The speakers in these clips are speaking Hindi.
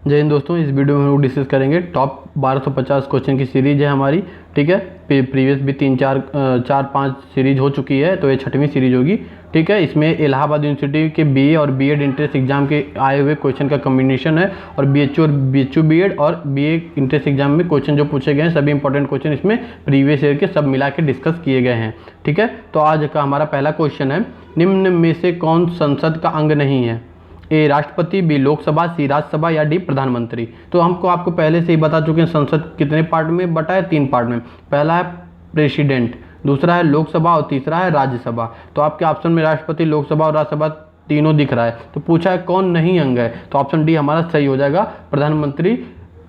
जय हिंद दोस्तों, इस वीडियो में हम लोग डिस्कस करेंगे टॉप 1250 क्वेश्चन की सीरीज है हमारी। ठीक है, प्रीवियस भी 3-4-5 सीरीज हो चुकी है, तो ये 6वीं सीरीज होगी। ठीक है, इसमें इलाहाबाद यूनिवर्सिटी के बीए और बीएड इंट्रेंस एग्जाम के आए हुए क्वेश्चन का कम्बिनेशन है, और बीएचयू बीएड और बीए इंट्रेंस एग्जाम में क्वेश्चन जो पूछे गए हैं सभी इंपॉर्टेंट क्वेश्चन इसमें प्रीवियस ईयर के सब मिला के डिस्कस किए गए हैं। ठीक है, तो आज का हमारा पहला क्वेश्चन है, निम्न में से कौन संसद का अंग नहीं है? ए राष्ट्रपति, बी लोकसभा, सी राज्यसभा या डी प्रधानमंत्री। तो आपको पहले से ही बता चुके हैं संसद कितने पार्ट में बटा है, 3 पार्ट में। पहला है प्रेसिडेंट, दूसरा है लोकसभा और तीसरा है राज्यसभा। तो आपके ऑप्शन में राष्ट्रपति, लोकसभा और राज्यसभा तीनों दिख रहा है। तो पूछा है कौन नहीं अंग है, तो ऑप्शन डी हमारा सही हो जाएगा, प्रधानमंत्री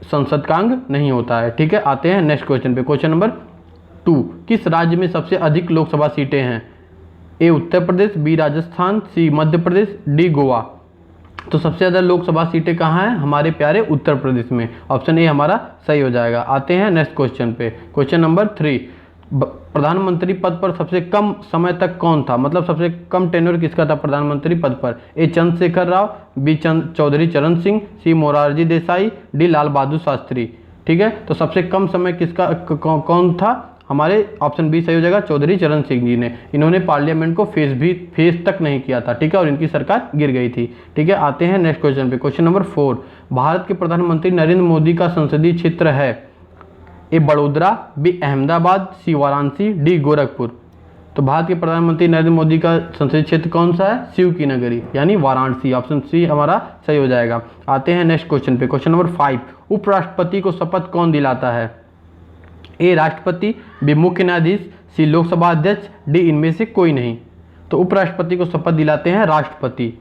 संसद का अंग नहीं होता है। ठीक है, आते हैं नेक्स्ट क्वेश्चन पे। क्वेश्चन नंबर 2, किस राज्य में सबसे अधिक लोकसभा सीटें हैं? ए उत्तर प्रदेश, बी राजस्थान, सी मध्य प्रदेश, डी गोवा। तो सबसे ज़्यादा लोकसभा सीटें कहाँ हैं? हमारे प्यारे उत्तर प्रदेश में। ऑप्शन ए हमारा सही हो जाएगा। आते हैं नेक्स्ट क्वेश्चन पे। क्वेश्चन नंबर 3, प्रधानमंत्री पद पर सबसे कम समय तक कौन था? मतलब सबसे कम टेन्योर किसका था प्रधानमंत्री पद पर? ए चंद्रशेखर राव, बी चौधरी चरण सिंह, सी मोरारजी देसाई, डी लाल बहादुर शास्त्री। ठीक है, तो सबसे कम समय किसका कौन था? हमारे ऑप्शन बी सही हो जाएगा, चौधरी चरण सिंह जी ने। इन्होंने पार्लियामेंट को फेस तक नहीं किया था। ठीक है, और इनकी सरकार गिर गई थी। ठीक है, आते हैं नेक्स्ट क्वेश्चन पे। क्वेश्चन नंबर 4, भारत के प्रधानमंत्री नरेंद्र मोदी का संसदीय क्षेत्र है? ए बड़ोदरा, बी अहमदाबाद, सी वाराणसी, डी गोरखपुर। तो भारत के प्रधानमंत्री नरेंद्र मोदी का संसदीय क्षेत्र कौन सा है? शिव की नगरी यानी वाराणसी। ऑप्शन सी हमारा सही हो जाएगा। आते हैं नेक्स्ट क्वेश्चन पे। क्वेश्चन नंबर 5, उपराष्ट्रपति को शपथ कौन दिलाता है? ए राष्ट्रपति, बी मुख्य न्यायाधीश, सी लोकसभा अध्यक्ष, डी इनमें से कोई नहीं। तो उपराष्ट्रपति को शपथ दिलाते हैं राष्ट्रपति।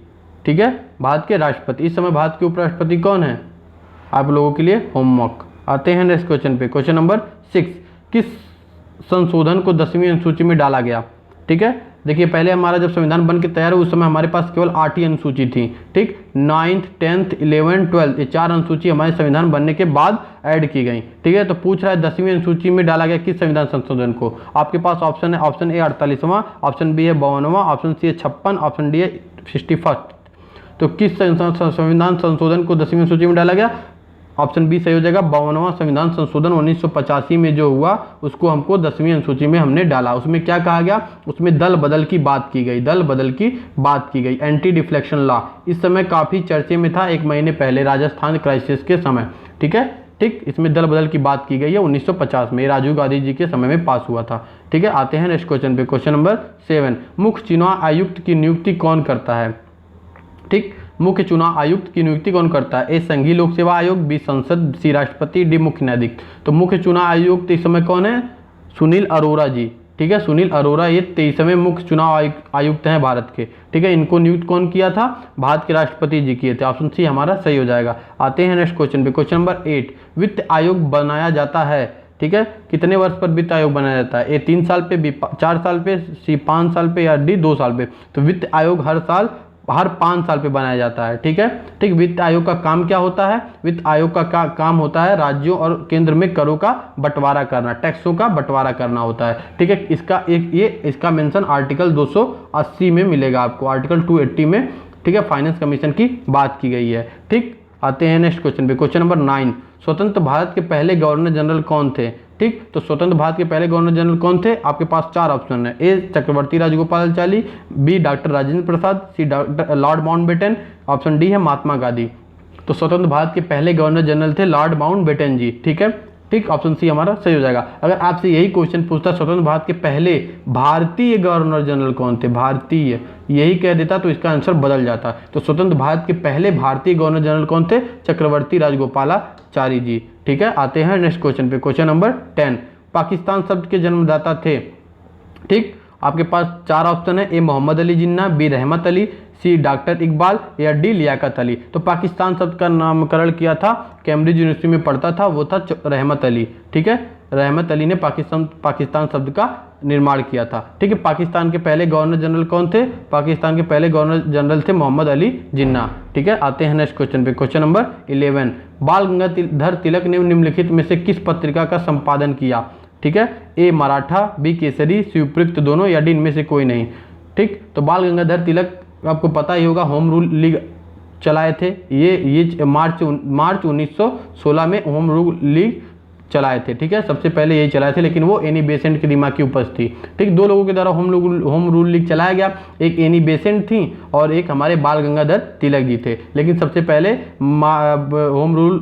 ठीक है, भारत के राष्ट्रपति। इस समय भारत के उपराष्ट्रपति कौन है? आप लोगों के लिए होमवर्क। आते हैं नेक्स्ट क्वेश्चन पे। क्वेश्चन नंबर 6, किस संशोधन को 10वीं अनुसूची में डाला गया? ठीक है, देखिए पहले हमारा जब संविधान बन के तैयार हुआ उस समय हमारे पास केवल 8 ही अनुसूची थी। ठीक, 9th, 10th, 11th, 12th ये 4 अनुसूची हमारे संविधान बनने के बाद ऐड की गई। ठीक है, तो पूछ रहा है 10वीं अनुसूची में डाला गया किस संविधान संशोधन को? आपके पास ऑप्शन है, ऑप्शन ए 48वां, ऑप्शन बी है 52वां, ऑप्शन सी है 56, ऑप्शन डी है 61। तो किस संविधान संशोधन को 10वीं अनुसूची में डाला गया? ऑप्शन बी सही हो जाएगा, 52वां संविधान संशोधन 1985 में जो हुआ उसको हमको 10वीं अनुसूची में हमने डाला। उसमें क्या कहा गया? उसमें दल बदल की बात की गई, दल बदल की बात की गई। एंटी डिफ्लेक्शन लॉ इस समय काफ़ी चर्चे में था 1 महीने पहले राजस्थान क्राइसिस के समय। ठीक है, ठीक, इसमें दल बदल की बात की गई है 1950 में, राजीव गांधी जी के समय में पास हुआ था। ठीक है, आते हैं नेक्स्ट क्वेश्चन पे। क्वेश्चन नंबर 7, मुख्य चुनाव आयुक्त की नियुक्ति कौन करता है? ठीक, मुख्य चुनाव आयुक्त की नियुक्ति कौन करता है? ए संघीय लोक सेवा आयोग, बी संसद, सी राष्ट्रपति, डी मुख्य न्यायाधीश। तो मुख्य चुनाव आयुक्त इस समय कौन है? सुनील अरोड़ा जी। ठीक है, सुनील अरोड़ा ये 23वें मुख्य चुनाव आयुक्त हैं भारत के। ठीक है, इनको नियुक्त कौन किया था? भारत के राष्ट्रपति जी किए थे। ऑप्शन सी हमारा सही हो जाएगा। आते हैं नेक्स्ट क्वेश्चन पे। क्वेश्चन नंबर 8, वित्त आयोग बनाया जाता है? ठीक है, कितने वर्ष पर वित्त आयोग बनाया जाता है? ए 3 साल पे, बी 4 साल पे, सी 5 साल पे या डी 2 साल पे। तो वित्त आयोग हर 5 साल पे बनाया जाता है। ठीक है, ठीक, वित्त आयोग का काम क्या होता है? वित्त आयोग का काम होता है राज्यों और केंद्र में करों का बंटवारा करना, टैक्सों का बंटवारा करना होता है। ठीक है, इसका मेंशन आर्टिकल 280 में मिलेगा आपको, आर्टिकल 280 में। ठीक है, फाइनेंस कमीशन की बात की गई है। ठीक, आते हैं नेक्स्ट क्वेश्चन पे। क्वेश्चन नंबर 9, स्वतंत्र भारत के पहले गवर्नर जनरल कौन थे? ठीक, तो स्वतंत्र भारत के पहले गवर्नर जनरल कौन थे? आपके पास 4 ऑप्शन है। A Chakravarti Rajagopalachari, B doctor Rajendra Prasad, C doctor lord Mountbatten, option D है महात्मा गांधी। तो स्वतंत्र भारत के पहले गवर्नर जनरल थे लॉर्ड माउंटबेटन जी। ठीक है, ठीक, ऑप्शन सी हमारा सही हो जाएगा। अगर आपसे यही क्वेश्चन पूछता स्वतंत्र भारत के पहले भारतीय गवर्नर जनरल कौन थे, भारतीय यही कह देता तो इसका आंसर बदल जाता। तो स्वतंत्र भारत के पहले भारतीय गवर्नर जनरल कौन थे? चक्रवर्ती राजगोपालाचारी जी। ठीक है, आते हैं नेक्स्ट क्वेश्चन पे। क्वेश्चन नंबर 10, पाकिस्तान शब्द के जन्मदाता थे? ठीक, आपके पास 4 ऑप्शन है। ए मोहम्मद अली जिन्ना, बी रहमत अली, सी डॉक्टर इकबाल या डी लियाकत अली। तो पाकिस्तान शब्द का नामकरण किया था, कैम्ब्रिज यूनिवर्सिटी में पढ़ता था, वो था रहमत अली। ठीक है, रहमत अली ने पाकिस्तान शब्द का निर्माण किया था। ठीक है, पाकिस्तान के पहले गवर्नर जनरल कौन थे? पाकिस्तान के पहले गवर्नर जनरल थे मोहम्मद अली जिन्ना। ठीक है, आते हैं नेक्स्ट क्वेश्चन पे। क्वेश्चन नंबर 11, बाल गंगाधर तिलक ने निम्नलिखित में से किस पत्रिका का संपादन किया? ठीक है, ए मराठा, बी केसरी, सी उपयुक्त दोनों या डी इनमें से कोई नहीं। ठीक, तो बाल गंगाधर तिलक आपको पता ही होगा होम रूल लीग चलाए थे? ये मार्च 1916 में होम रूल लीग चलाए थे, ठीक है, सबसे पहले यही चलाए थे, लेकिन वो एनी बेसेंट के दिमाग की उपज थी, ठीक। दो लोगों के द्वारा होम रूल लीग चलाया गया, एक एनी बेसेंट थी और एक हमारे बाल गंगाधर तिलक जी थे। लेकिन सबसे पहले होम रूल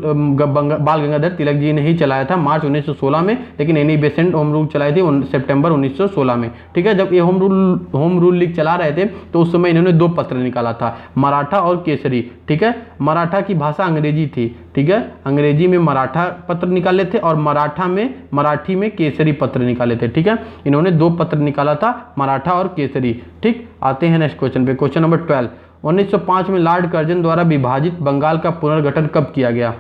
बाल गंगाधर तिलक जी ने ही चलाया था मार्च 1916 में, लेकिन एनी बेसेंट होम रूल चलाई थी सितंबर 1916 में, ठीक है। जब ये होम रूल लीग चला रहे थे तो उस समय इन्होंने दो पत्र निकाला था, मराठा और केसरी, ठीक है। मराठा की भाषा अंग्रेजी थी, ठीक है, अंग्रेजी में मराठा पत्र निकाले थे और मराठी में केसरी पत्र निकाले थे, ठीक है। इन्होंने दो पत्र निकाला था, मराठा और केसरी, ठीक। आते हैं नेक्स्ट क्वेश्चन पे, क्वेश्चन नंबर 12। 1905 में लॉर्ड कर्जन द्वारा विभाजित बंगाल का पुनर्गठन कब किया गया?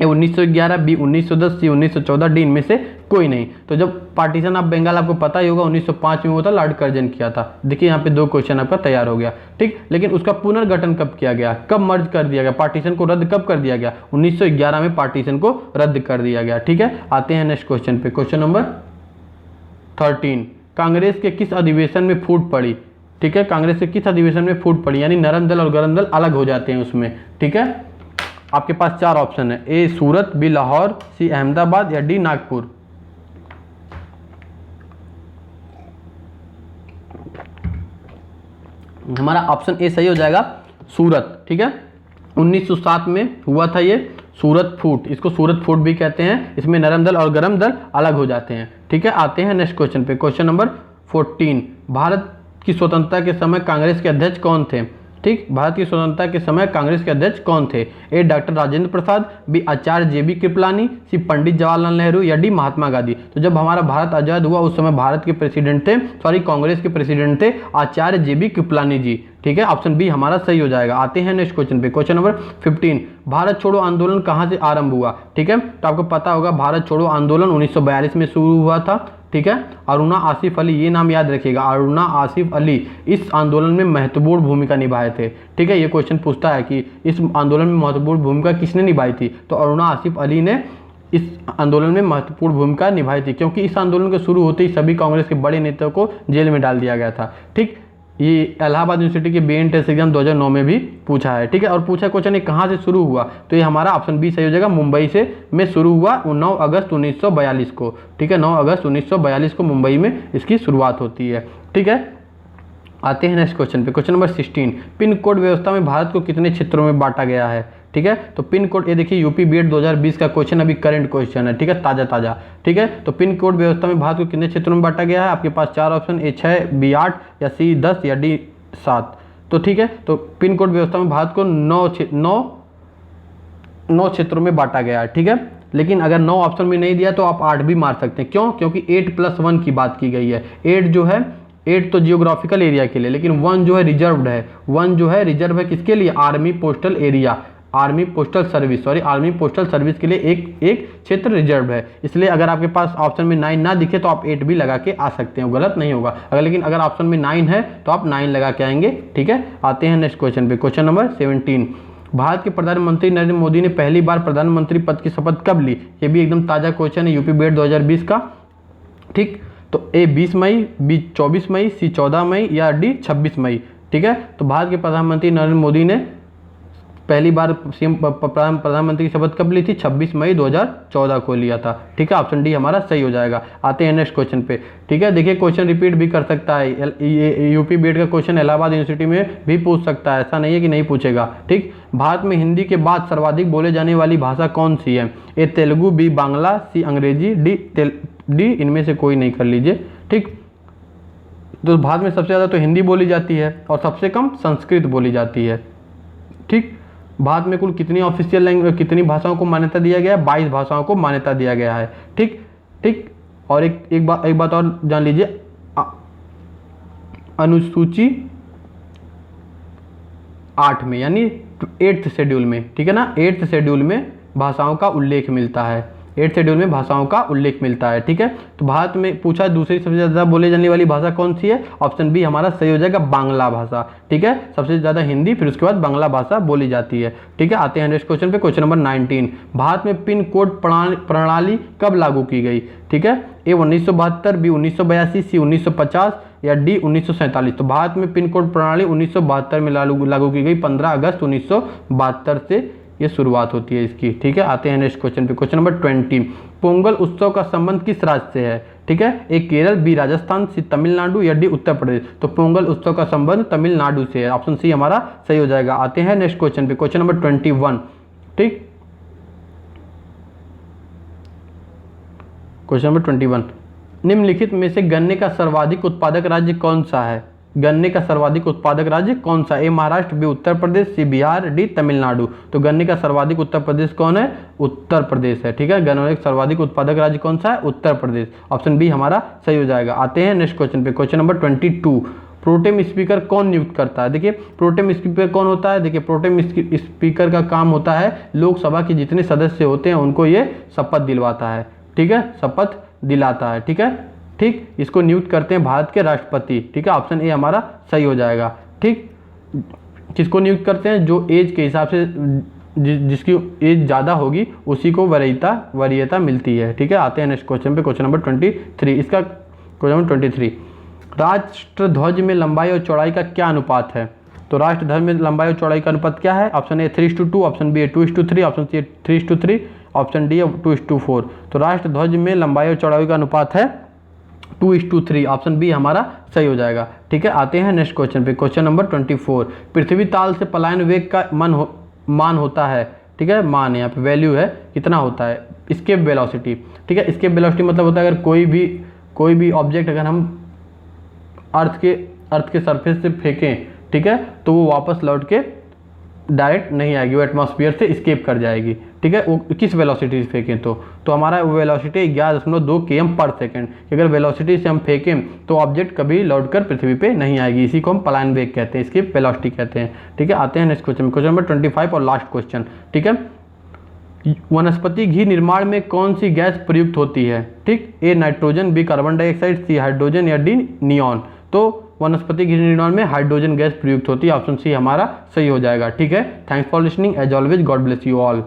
ए 1911, बी 1910, सी 1914, डी इनमें से कोई नहीं। तो जब पार्टीशन ऑफ बंगाल आपको पता ही होगा 1905 में हुआ था, लॉर्ड कर्जन किया था। देखिए यहाँ पे दो क्वेश्चन आपका तैयार हो गया, ठीक। लेकिन उसका पुनर्गठन कब किया गया, कब मर्ज कर दिया गया, पार्टीशन को रद्द कब कर दिया गया? 1911 में पार्टीशन को रद्द कर दिया गया, ठीक है। आते हैं नेक्स्ट क्वेश्चन पे, क्वेश्चन नंबर 13। कांग्रेस के किस अधिवेशन में फूट पड़ी? ठीक है, कांग्रेस के किस अधिवेशन में फूट पड़ी, यानी नरम दल और गरम दल अलग हो जाते हैं उसमें, ठीक है। आपके पास चार ऑप्शन है, ए सूरत, बी लाहौर, सी अहमदाबाद या डी नागपुर। हमारा ऑप्शन ए सही हो जाएगा, सूरत, ठीक है। 1907 में हुआ था ये सूरत फूट, इसको सूरत फूट भी कहते हैं। इसमें नरम दल और गरम दल अलग हो जाते हैं, ठीक है। आते हैं नेक्स्ट क्वेश्चन पे, क्वेश्चन नंबर 14। भारत की स्वतंत्रता के समय कांग्रेस के अध्यक्ष कौन थे? ठीक, भारत की स्वतंत्रता के समय कांग्रेस के अध्यक्ष कौन थे? ए डॉक्टर राजेंद्र प्रसाद, बी आचार्य JB कृपलानी, सी पंडित जवाहरलाल नेहरू या डी महात्मा गांधी। तो जब हमारा भारत आज़ाद हुआ उस समय भारत के प्रेसिडेंट थे, कांग्रेस के प्रेसिडेंट थे आचार्य JB कृपलानी जी, ठीक है। ऑप्शन बी हमारा सही हो जाएगा। आते हैं नेक्स्ट क्वेश्चन पे, क्वेश्चन नंबर 15। भारत छोड़ो आंदोलन कहाँ से आरंभ हुआ? ठीक है, तो आपको पता होगा भारत छोड़ो आंदोलन 1942 में शुरू हुआ था, ठीक है। अरुणा आसिफ अली, ये नाम याद रखिएगा, अरुणा आसिफ अली इस आंदोलन में महत्वपूर्ण भूमिका निभाए थे, ठीक है। ये क्वेश्चन पूछता है कि इस आंदोलन में महत्वपूर्ण भूमिका किसने निभाई थी? तो अरुणा आसिफ अली ने इस आंदोलन में महत्वपूर्ण भूमिका निभाई थी, क्योंकि इस आंदोलन के शुरू होते ही सभी कांग्रेस के बड़े नेताओं को जेल में डाल दिया गया था, ठीक। ये इलाहाबाद यूनिवर्सिटी के BA टेस्ट एग्जाम 2009 में भी पूछा है, ठीक है। और पूछा क्वेश्चन ये कहाँ से शुरू हुआ, तो ये हमारा ऑप्शन बी सही हो जाएगा, मुंबई से में शुरू हुआ 9 अगस्त 1942 को, ठीक है। 9 अगस्त 1942 को मुंबई में इसकी शुरुआत होती है, ठीक है। आते हैं नेक्स्ट क्वेश्चन पे, क्वेश्चन नंबर 16। पिन कोड व्यवस्था में भारत को कितने क्षेत्रों में बांटा गया है? ठीक है, तो पिन कोड, ये देखिए यूपी बीएड 2020 का क्वेश्चन अभी करंट क्वेश्चन है, ठीक है, ताज़ा, ठीक है। तो पिन कोड व्यवस्था में भारत को कितने क्षेत्रों में बांटा गया है? आपके पास चार ऑप्शन, ए 6, बी 8 या सी 10 या डी 7। तो ठीक है, तो पिन कोड व्यवस्था में भारत को 9 क्षेत्रों में बांटा गया है, ठीक है। लेकिन अगर 9 ऑप्शन में नहीं दिया तो आप 8 भी मार सकते हैं, क्यों? क्योंकि 8+1 की बात की गई है। 8 जो है, 8 तो जियोग्राफिकल एरिया के लिए, लेकिन 1 जो है रिजर्व्ड है। 1 जो है रिजर्व है किसके लिए? Army postal area, army postal service के लिए एक क्षेत्र रिजर्व है। इसलिए अगर आपके पास ऑप्शन में 9 ना दिखे तो आप 8 भी लगा के आ सकते हैं, गलत नहीं होगा। लेकिन अगर ऑप्शन में 9 है तो आप 9 लगा के आएंगे, ठीक है। आते हैं नेक्स्ट क्वेश्चन पे, क्वेश्चन नंबर 17। भारत के प्रधानमंत्री नरेंद्र मोदी ने पहली बार प्रधानमंत्री पद की शपथ कब ली? ये भी एकदम ताज़ा क्वेश्चन है, यूपी बीएड 2020 का, ठीक। तो ए 20 मई, बी 24 मई, सी 14 मई या डी 26 मई, ठीक है। तो भारत के प्रधानमंत्री नरेंद्र मोदी ने पहली बार प्रधानमंत्री की शपथ कब ली थी? 26 मई 2014 को लिया था, ठीक है। ऑप्शन डी हमारा सही हो जाएगा। आते हैं नेक्स्ट क्वेश्चन पे, ठीक है। देखिए क्वेश्चन रिपीट भी कर सकता है, ये यूपी बीएड का क्वेश्चन इलाहाबाद यूनिवर्सिटी में भी पूछ सकता है, ऐसा नहीं है कि नहीं पूछेगा, ठीक। भारत में हिंदी के बाद सर्वाधिक बोले जाने वाली भाषा कौन सी है? ए तेलुगु, बी बांग्ला, सी अंग्रेजी, डी इनमें से कोई नहीं, कर लीजिए, ठीक। तो भारत में सबसे ज़्यादा तो हिंदी बोली जाती है और सबसे कम संस्कृत बोली जाती है, ठीक। भारत में कुल कितनी ऑफिशियल लैंग्वेज, कितनी भाषाओं को मान्यता दिया गया है? 22 भाषाओं को मान्यता दिया गया है, ठीक। और एक बात और जान लीजिए, अनुसूची 8 में यानी 8th शेड्यूल में, ठीक है ना, 8th शेड्यूल में भाषाओं का उल्लेख मिलता है, 8th शेड्यूल में भाषाओं का उल्लेख मिलता है, ठीक है। तो भारत में पूछा दूसरी सबसे ज़्यादा बोले जाने वाली भाषा कौन सी है? ऑप्शन बी हमारा सही हो जाएगा, बांग्ला भाषा, ठीक है। सबसे ज़्यादा हिंदी, फिर उसके बाद बांग्ला भाषा बोली जाती है, ठीक है। आते हैं नेक्स्ट क्वेश्चन पे, क्वेश्चन नंबर 19। भारत में पिन कोड प्रणाली कब लागू की गई? ठीक है, ए 1972, बी 1982, सी 1950 या डी 1947। तो भारत में पिन कोड प्रणाली 1972 में लागू की गई, 15 अगस्त 1972 से ये शुरुआत होती है इसकी। ठीक है, आते हैं नेक्स्ट क्वेश्चन पे। क्वेश्चन नंबर 20, पोंगल उत्सव का संबंध किस राज्य से है? ठीक है, ए केरल, बी राजस्थान, सी तमिलनाडु या डी उत्तर प्रदेश। तो पोंगल उत्सव का संबंध तमिलनाडु से है, ऑप्शन सी हमारा सही हो जाएगा। आते हैं नेक्स्ट क्वेश्चन पे। Question number 21। ठीक, क्वेश्चन नंबर 21, निम्नलिखित में से गन्ने का सर्वाधिक उत्पादक राज्य कौन सा है? गन्ने का सर्वाधिक उत्पादक राज्य कौन सा? ए महाराष्ट्र, बी उत्तर प्रदेश, सी बिहार, डी तमिलनाडु। तो गन्ने का सर्वाधिक उत्तर प्रदेश कौन है? उत्तर प्रदेश है। ठीक है, गन्ने का सर्वाधिक उत्पादक राज्य कौन सा है? उत्तर प्रदेश, ऑप्शन बी हमारा सही हो जाएगा। आते हैं नेक्स्ट क्वेश्चन पे। क्वेश्चन नंबर 22, प्रोटेम स्पीकर कौन नियुक्त करता है? देखिए, प्रोटेम स्पीकर कौन होता है? देखिए, प्रोटेम स्पीकर का काम होता है लोकसभा के जितने सदस्य होते हैं उनको ये शपथ दिलवाता है। ठीक है, शपथ दिलाता है। ठीक है, ठीक, इसको नियुक्त करते हैं भारत के राष्ट्रपति। ठीक है, ऑप्शन ए हमारा सही हो जाएगा। ठीक, किसको नियुक्त करते हैं? जो एज के हिसाब से जिसकी एज ज़्यादा होगी उसी को वरीयता मिलती है। ठीक है, आते हैं नेक्स्ट क्वेश्चन पे। क्वेश्चन नंबर 23, इसका क्वेश्चन नंबर 23, राष्ट्र ध्वज में लंबाई और चौड़ाई का क्या अनुपात है? तो राष्ट्र ध्वज में लंबाई और चौड़ाई का अनुपात क्या है? Option A 3:2, option B 2:3, option C 3:3, option D 2:4। तो राष्ट्र ध्वज में लंबाई और चौड़ाई का अनुपात है 2:3, ऑप्शन बी हमारा सही हो जाएगा। ठीक है, आते हैं नेक्स्ट क्वेश्चन पे। क्वेश्चन नंबर 24, पृथ्वी ताल से पलायन वेग का मान होता है। ठीक है, मान यहाँ पे वैल्यू है, कितना होता है? Escape velocity. ठीक है, स्केप वेलोसिटी मतलब होता है अगर कोई भी ऑब्जेक्ट अगर हम अर्थ के सरफेस से फेंकें, ठीक है, तो वो वापस लौट के डायरेक्ट नहीं आएगी, वो एटमॉस्फेयर से स्केप कर जाएगी। ठीक है, वो किस वेलोसिटी से फेंकें तो हमारा वेलोसिटी 11.2 km/s। अगर वेलोसिटी से हम फेंकें तो ऑब्जेक्ट कभी लौटकर पृथ्वी पे नहीं आएगी, इसी को हम पलायन वेग कहते हैं, इसकी वेलोसिटी कहते हैं। ठीक है, आते हैं नेक्स्ट क्वेश्चन, क्वेश्चन नंबर 25 और लास्ट क्वेश्चन। ठीक है, वनस्पति घी निर्माण में कौन सी गैस प्रयुक्त होती है? ठीक, A nitrogen, B carbon dioxide, C hydrogen या डी नियॉन। तो वनस्पति घी निर्माण में हाइड्रोजन गैस प्रयुक्त होती है, ऑप्शन सी हमारा सही हो जाएगा। ठीक है, thanks for listening, as always God bless you all.